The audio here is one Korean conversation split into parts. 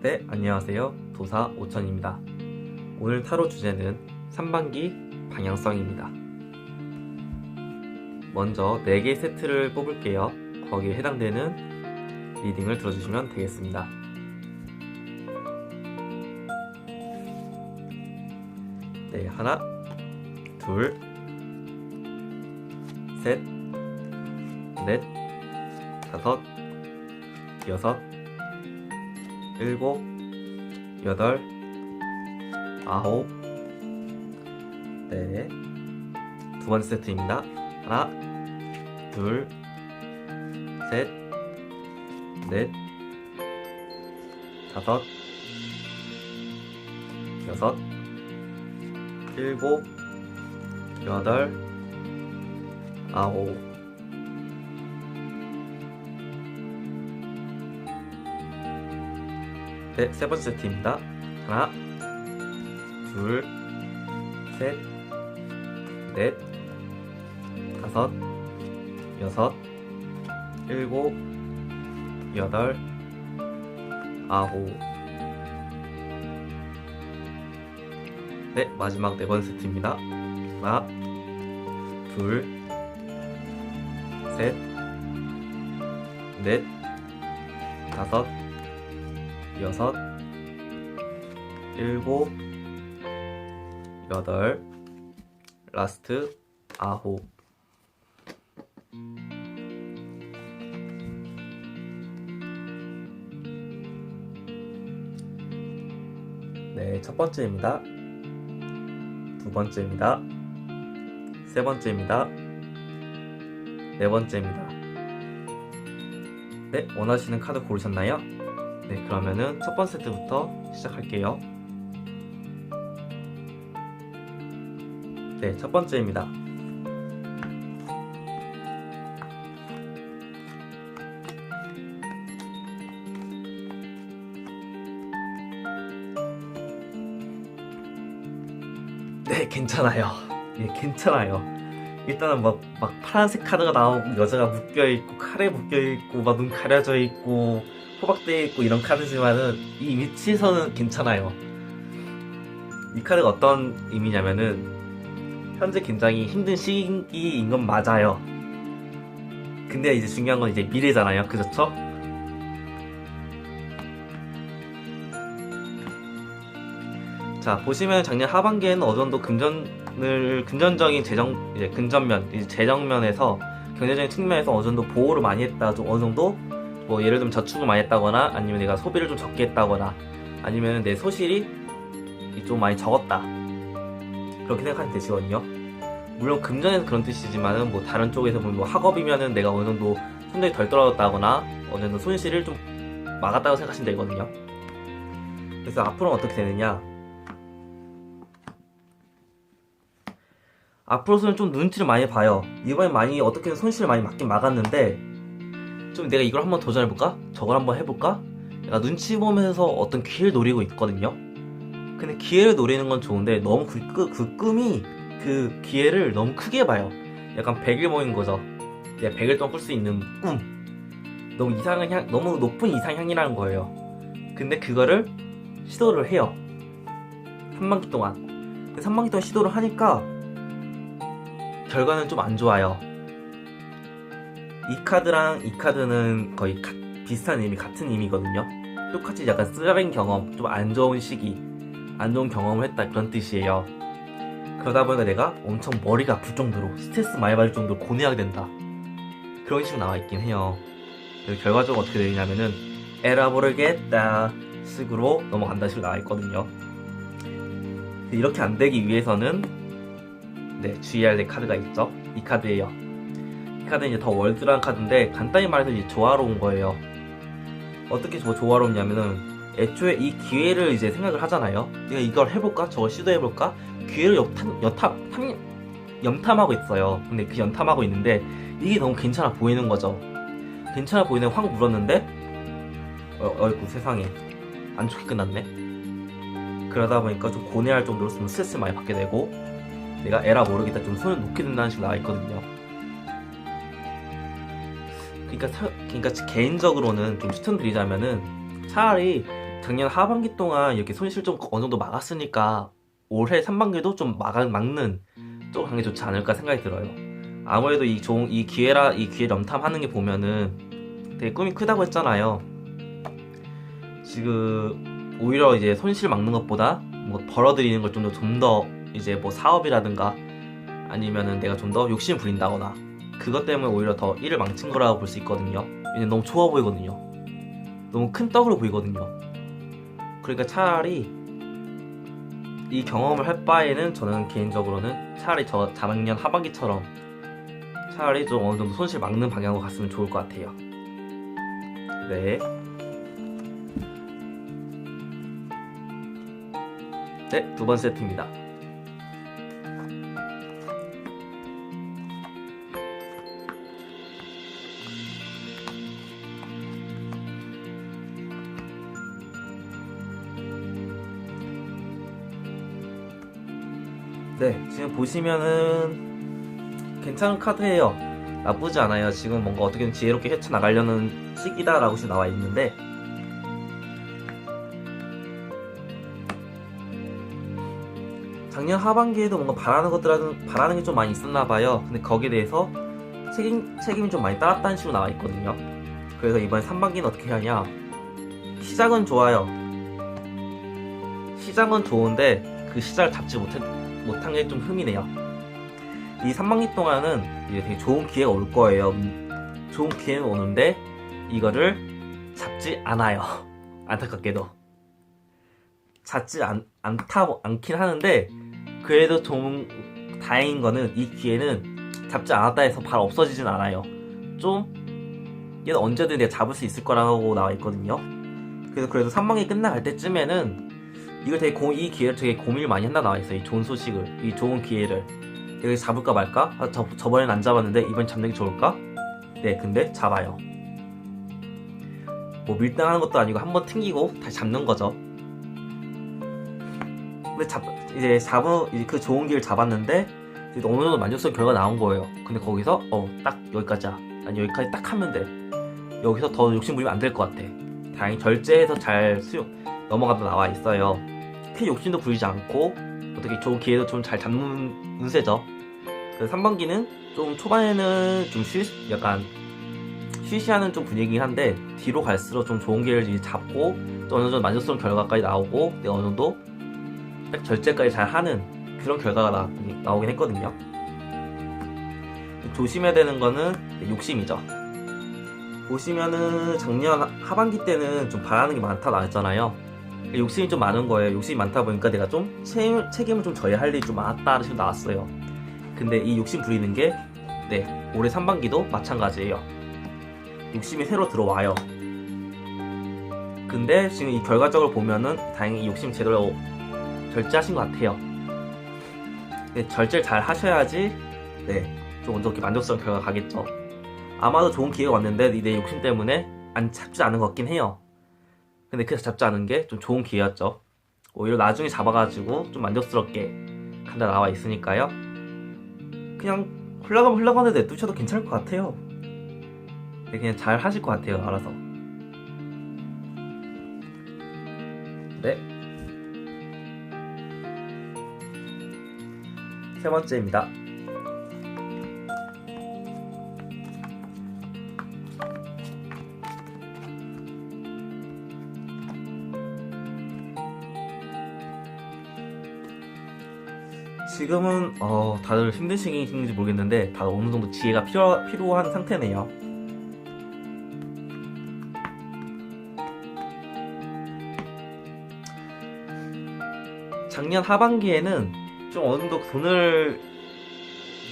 네, 안녕하세요. 도사 오천입니다. 오늘 타로 주제는 3반기 방향성입니다. 먼저 4개 세트를 뽑을게요. 거기에 해당되는 리딩을 들어주시면 되겠습니다. 네, 하나, 둘, 셋, 넷, 다섯, 여섯, 일곱, 여덟, 아홉. 네, 두 번째 세트입니다. 하나, 둘, 셋, 넷, 다섯, 여섯, 일곱, 여덟, 아홉. 네, 세 번째 세트입니다. 하나, 둘, 셋, 넷, 다섯, 여섯, 일곱, 여덟, 아홉. 네, 마지막 네 번째 세트입니다. 하나, 둘, 셋, 넷, 다섯, 여섯, 일곱, 여덟, 라스트 아홉. 네, 첫 번째입니다. 두 번째입니다. 세 번째입니다. 네 번째입니다. 네, 원하시는 카드 고르셨나요? 네, 그러면은 첫 번째 세트부터 시작할게요. 네, 첫 번째입니다. 네, 괜찮아요. 예, 괜찮아요. 일단은 막 파란색 카드가 나오고 여자가 묶여있고 칼에 묶여있고 막 눈 가려져 있고 호박되어 있고 이런 카드지만은 이 위치에서는 괜찮아요. 이 카드가 어떤 의미냐면은 현재 굉장히 힘든 시기인 건 맞아요. 근데 이제 중요한 건 이제 미래잖아요. 그렇죠? 자, 보시면 작년 하반기에는 어느 정도 금전적인 재정면에서 경제적인 측면에서 어느 정도 보호를 많이 했다. 좀 어느 정도 뭐 예를 들면 저축을 많이 했다거나 아니면 내가 소비를 좀 적게 했다거나 아니면 내 소실이 좀 많이 적었다. 그렇게 생각하면 되시거든요. 물론 금전에서 그런 뜻이지만은 뭐 다른 쪽에서 보면 뭐 학업이면은 내가 어느 정도 손들이 덜 떨어졌다거나 어느 정도 손실을 좀 막았다고 생각하시면 되거든요. 그래서 앞으로는 어떻게 되느냐? 앞으로서는 좀 눈치를 많이 봐요. 이번에 많이 어떻게든 손실을 많이 막긴 막았는데 좀 내가 이걸 한번 도전해볼까? 저걸 한번 해볼까? 내가 눈치 보면서 어떤 기회를 노리고 있거든요. 근데 기회를 노리는 건 좋은데 너무 그 꿈이 그 기회를 너무 크게 봐요. 약간 100일 모인 거죠. 내가 100일 동안 꿀 수 있는 꿈. 너무 높은 이상향이라는 거예요. 근데 그거를 시도를 해요. 3반기 동안. 근데 3반기 동안 시도를 하니까 결과는 좀 안 좋아요. 이 카드랑 이 카드는 거의 비슷한 의미, 같은 의미거든요. 똑같이 약간 쓰라린 경험, 좀 안 좋은 시기, 안 좋은 경험을 했다 그런 뜻이에요. 그러다 보니까 내가 엄청 머리가 아플 정도로 스트레스 많이 받을 정도로 고뇌하게 된다. 그런 식으로 나와 있긴 해요. 결과적으로 어떻게 되냐면은 에라 모르겠다 식으로 넘어간다 식으로 나와 있거든요. 이렇게 안 되기 위해서는 네, 주의해야 될 카드가 있죠. 이 카드예요. 이 카드는 이제 더 월드라는 카드인데 간단히 말해서 이제 조화로운 거예요. 어떻게 조화롭냐면은 애초에 이 기회를 이제 생각을 하잖아요. 내가 이걸 해볼까? 저걸 시도해볼까? 기회를 염탐하고 있어요. 근데 그 염탐하고 있는데 이게 너무 괜찮아 보이는 거죠. 괜찮아 보이는 확 물었는데 어이구 세상에 안 좋게 끝났네. 그러다 보니까 좀 고뇌할 정도로 좀 스트레스를 많이 받게 되고 내가 에라 모르겠다 좀 손을 놓게 된다는 식으로 나와있거든요. 그러니까 개인적으로는 좀 추천드리자면은 차라리 작년 하반기 동안 이렇게 손실 좀 어느 정도 막았으니까 올해 상반기도 좀 막는 쪽 하는 게 좋지 않을까 생각이 들어요. 아무래도 이 기회 염탐하는 게 보면은 되게 꿈이 크다고 했잖아요. 지금 오히려 이제 손실 막는 것보다 뭐 벌어들이는 걸 좀 더 이제 뭐 사업이라든가 아니면은 내가 좀 더 욕심 부린다거나 그것 때문에 오히려 더 일을 망친 거라고 볼 수 있거든요. 왜냐면 너무 좋아 보이거든요. 너무 큰 떡으로 보이거든요. 그러니까 차라리 이 경험을 할 바에는 저는 개인적으로는 차라리 저 작년 하반기처럼 차라리 좀 어느 정도 손실 막는 방향으로 갔으면 좋을 것 같아요. 네. 네, 두 번째 세트입니다. 네, 지금 보시면은 괜찮은 카드예요. 나쁘지 않아요. 지금 뭔가 어떻게든 지혜롭게 헤쳐나가려는 시기다라고 지금 나와 있는데 작년 하반기에도 뭔가 바라는 게 좀 많이 있었나 봐요. 근데 거기에 대해서 책임이 좀 많이 따랐다는 식으로 나와 있거든요. 그래서 이번 상반기는 어떻게 하냐? 시작은 좋아요. 시작은 좋은데 그 시작을 잡지 못한 게 좀 흠이네요. 이 3반기 동안은 이제 되게 좋은 기회가 올 거예요. 좋은 기회는 오는데 이거를 잡지 않아요. 안타깝게도 잡지 않긴 하는데 그래도 좀 다행인 거는 이 기회는 잡지 않았다 해서 바로 없어지진 않아요. 좀 얘는 언제든 내가 잡을 수 있을 거라고 나와 있거든요. 그래도 3반기 끝나갈 때쯤에는 이 기회를 되게 고민을 많이 한다 나와 있어요. 이 좋은 소식을, 이 좋은 기회를 내가 잡을까 말까? 저번엔 안 잡았는데 이번 잡는 게 좋을까? 네, 근데 잡아요. 뭐 밀당하는 것도 아니고 한번 튕기고 다시 잡는 거죠. 근데 이제 그 좋은 기회를 잡았는데 이제 어느 정도 만족스러운 결과가 나온 거예요. 근데 거기서 딱 여기까지야. 아니 여기까지 딱 하면 돼. 여기서 더 욕심 부리면 안 될 것 같아. 다행히 절제해서 잘 넘어가다 나와 있어요. 크게 욕심도 부리지 않고 어떻게 좋은 기회도 좀 잘 잡는 운세죠. 그래서 3반기는 좀 초반에는 좀 약간 쉬쉬하는 좀 분위기긴 한데 뒤로 갈수록 좀 좋은 기회를 이제 잡고 또 어느 정도 만족스러운 결과까지 나오고 내가 어느 정도 딱 절제까지 잘 하는 그런 결과가 나오긴 했거든요. 조심해야 되는 거는 욕심이죠. 보시면은 작년 하반기 때는 좀 바라는 게 많다 나왔잖아요. 욕심이 좀 많은 거예요. 욕심이 많다 보니까 내가 좀 책임을 좀 져야 할 일이 좀 많았다 식으로 나왔어요. 근데 이 욕심 부리는 게 올해 3반기도 마찬가지예요. 욕심이 새로 들어와요. 근데 지금 이 결과적으로 보면은 다행히 욕심 제대로 절제하신 것 같아요. 절제를 잘 하셔야지 좀 어떻게 만족스러운 결과가 가겠죠. 아마도 좋은 기회가 왔는데 내 욕심 때문에 잡지 않은 것 같긴 해요. 근데 그래서 잡지 않은 게 좀 좋은 기회였죠. 오히려 나중에 잡아가지고 좀 만족스럽게 간다 나와 있으니까요. 그냥 흘러가면 내두셔도 괜찮을 것 같아요. 그냥 잘 하실 것 같아요. 알아서. 네. 세 번째입니다. 지금은 다들 힘드신지 모르겠는데 다들 어느 정도 지혜가 필요한 상태네요. 작년 하반기에는 좀 어느 정도 돈을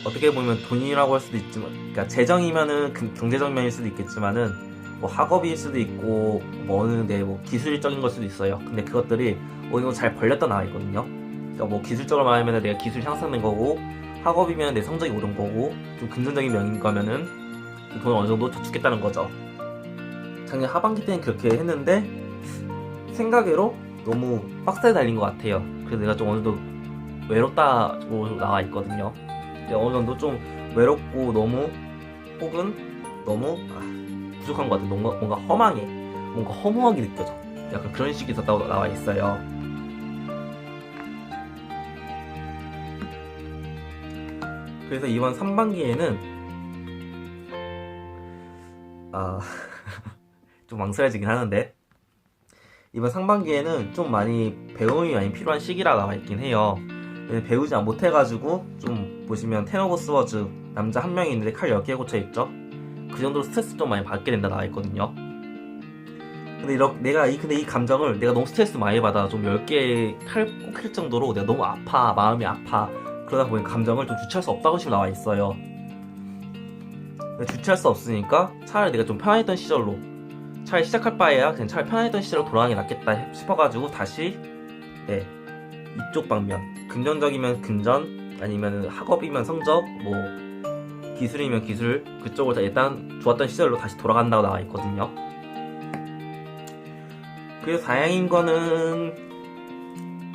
어떻게 보면 돈이라고 할 수도 있지만, 그러니까 재정이면은 경제적 면일 수도 있겠지만은 뭐 학업일 수도 있고 뭐 기술적인 걸 수도 있어요. 근데 그것들이 어느 정도 잘 벌렸다 나와 있거든요. 그러니까 뭐 기술적으로 말하면 내가 기술이 향상된 거고 학업이면 내 성적이 오른 거고 좀 금전적인 면인 거면은 돈을 어느 정도 저축했다는 거죠. 작년 하반기 때는 그렇게 했는데 생각외로 너무 빡세게 달린 것 같아요. 그래서 내가 좀 어느 정도 외롭다고 나와 있거든요. 어느 정도 좀 외롭고 너무 혹은 너무 부족한 것 같아. 뭔가 허무하게 느껴져. 약간 그런 식이 있었다고 나와 있어요. 그래서 이번 3반기에는 좀 망설여지긴 하는데, 이번 상반기에는 좀 많이 배움이 많이 필요한 시기라 나와 있긴 해요. 배우지 못해가지고 좀 보시면 텐 오브 스워즈 남자 한 명이 있는데 칼 10개 꽂혀 있죠. 그 정도로 스트레스 좀 많이 받게 된다 나와 있거든요. 근데 이 감정을 내가 너무 스트레스 많이 받아 좀 10개 칼 꽂힐 정도로 내가 너무 아파, 마음이 아파. 그러다 보니 감정을 좀 주체할 수 없다고 지금 나와 있어요. 주체할 수 없으니까 차라리 내가 좀 편안했던 시절로, 차라리 시작할 바에야 그냥 차라리 편안했던 시절로 돌아가는 게 낫겠다 싶어가지고 다시 이쪽 방면, 긍정적이면 금전, 아니면 학업이면 성적, 뭐 기술이면 기술, 그쪽으로 일단 좋았던 시절로 다시 돌아간다고 나와 있거든요. 그리고 다행인 거는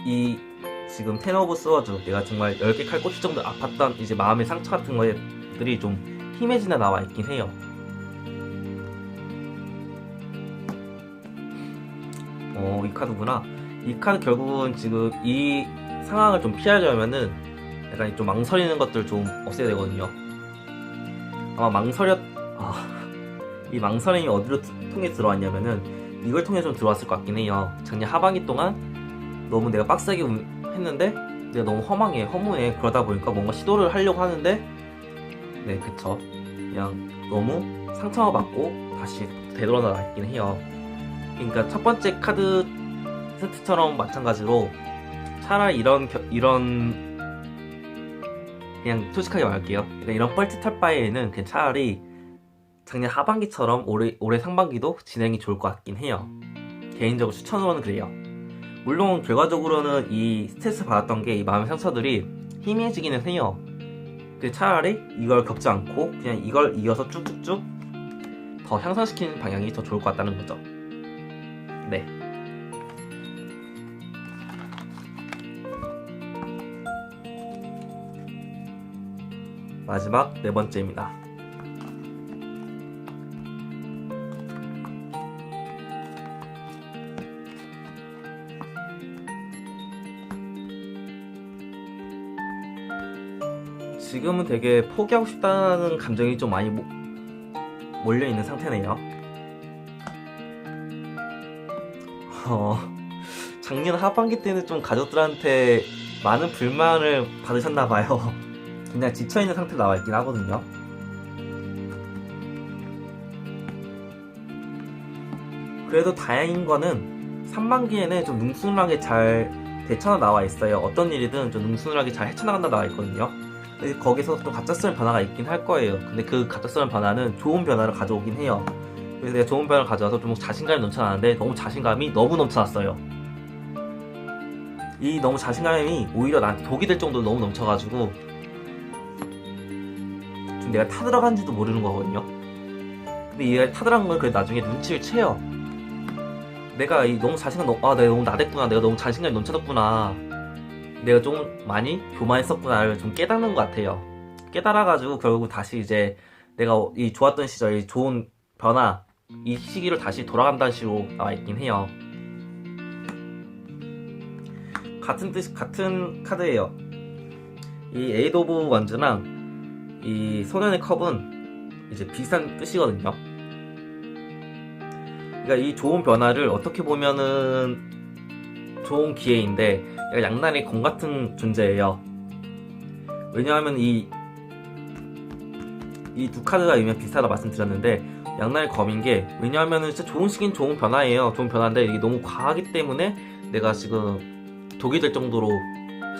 이 지금 텐 오브 스워즈, 내가 정말 10개 칼 꽂힐 정도 아팠던 이제 마음의 상처 같은 것들이 좀 힘해진다 나와 있긴 해요. 이 카드구나. 이 카드 결국은 지금 이 상황을 좀 피하려면은 약간 좀 망설이는 것들 좀 없애야 되거든요. 아마 이 망설임이 어디로 통해 들어왔냐면은 이걸 통해 좀 들어왔을 것 같긴 해요. 작년 하반기 동안 너무 내가 빡세게 했는데 내가 너무 허무해. 그러다 보니까 뭔가 시도를 하려고 하는데 그쵸, 그냥 너무 상처가 받고 다시 되돌아나 있긴 해요. 그러니까 첫 번째 카드 세트처럼 마찬가지로 차라리 이런 그냥 솔직하게 말할게요. 그러니까 이런 뻘짓 할 바에는 그냥 차라리 작년 하반기처럼 올해 상반기도 진행이 좋을 것 같긴 해요. 개인적으로 추천으로는 그래요. 물론 결과적으로는 이 스트레스 받았던 게 이 마음의 상처들이 희미해지기는 해요. 차라리 이걸 겪지 않고 그냥 이걸 이어서 쭉쭉쭉 더 향상시키는 방향이 더 좋을 것 같다는 거죠. 네. 마지막 4번째입니다. 지금은 되게 포기하고 싶다는 감정이 좀 많이 몰려있는 상태네요. 작년 하반기 때는 좀 가족들한테 많은 불만을 받으셨나봐요. 그냥 지쳐있는 상태로 나와있긴 하거든요. 그래도 다행인 거는 3반기에는 좀 능수능하게 잘 대처가 나와있어요. 어떤 일이든 좀 능수능하게 잘 헤쳐나간다 나와있거든요. 거기서 좀 갑작스러운 변화가 있긴 할 거예요. 근데 그 갑작스러운 변화는 좋은 변화를 가져오긴 해요. 그래서 내가 좋은 변화를 가져와서 좀 자신감이 넘쳐나는데 너무 자신감이 너무 넘쳐났어요. 이 너무 자신감이 오히려 나한테 독이 될 정도로 너무 넘쳐가지고 좀 내가 타들어간지도 모르는 거거든요. 근데 이 타들어간 걸 나중에 눈치를 채요. 내가 너무 자신감 내가 너무 나댔구나, 내가 너무 자신감이 넘쳐났구나, 내가 좀 많이 교만했었구나를 좀 깨닫는 것 같아요. 깨달아가지고 결국 다시 이제 내가 이 좋았던 시절, 이 좋은 변화, 이 시기로 다시 돌아간다는 식으로 나와 있긴 해요. 같은 카드예요. 이 에이드 오브 원즈랑 이 소년의 컵은 이제 비슷한 뜻이거든요. 그러니까 이 좋은 변화를 어떻게 보면은 좋은 기회인데 양날의 검 같은 존재예요. 왜냐하면 이 두 카드가 이면 비슷하다 말씀드렸는데 양날의 검인 게, 왜냐하면 진짜 좋은 시기는 좋은 변화예요. 좋은 변화인데 이게 너무 과하기 때문에 내가 지금 독이 될 정도로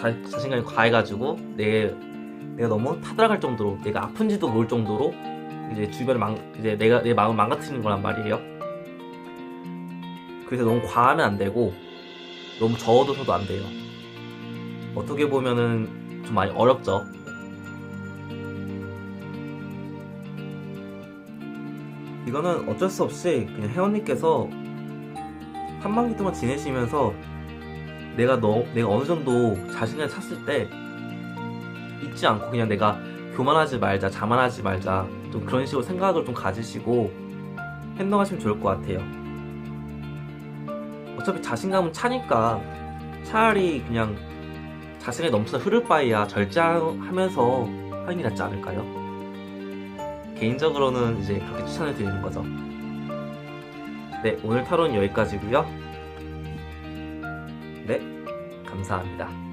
자신감이 과해가지고 내가 너무 타들어갈 정도로, 내가 아픈지도 모를 정도로 이제 주변을 이제 내 마음을 망가뜨리는 거란 말이에요. 그래서 너무 과하면 안 되고 너무 저어둬서도 안 돼요. 어떻게 보면은 좀 많이 어렵죠. 이거는 어쩔 수 없이 그냥 회원님께서 한반기 동안 지내시면서 내가 어느 정도 자신감을 찼을 때 잊지 않고 그냥 내가 교만하지 말자, 자만하지 말자, 좀 그런 식으로 생각을 좀 가지시고 행동하시면 좋을 것 같아요. 어차피 자신감은 차니까 차라리 그냥 자신이 넘쳐 흐를 바에야 절제하면서 하는 게 낫지 않을까요? 개인적으로는 이제 그렇게 추천을 드리는 거죠. 네, 오늘 타로는 여기까지고요. 네, 감사합니다.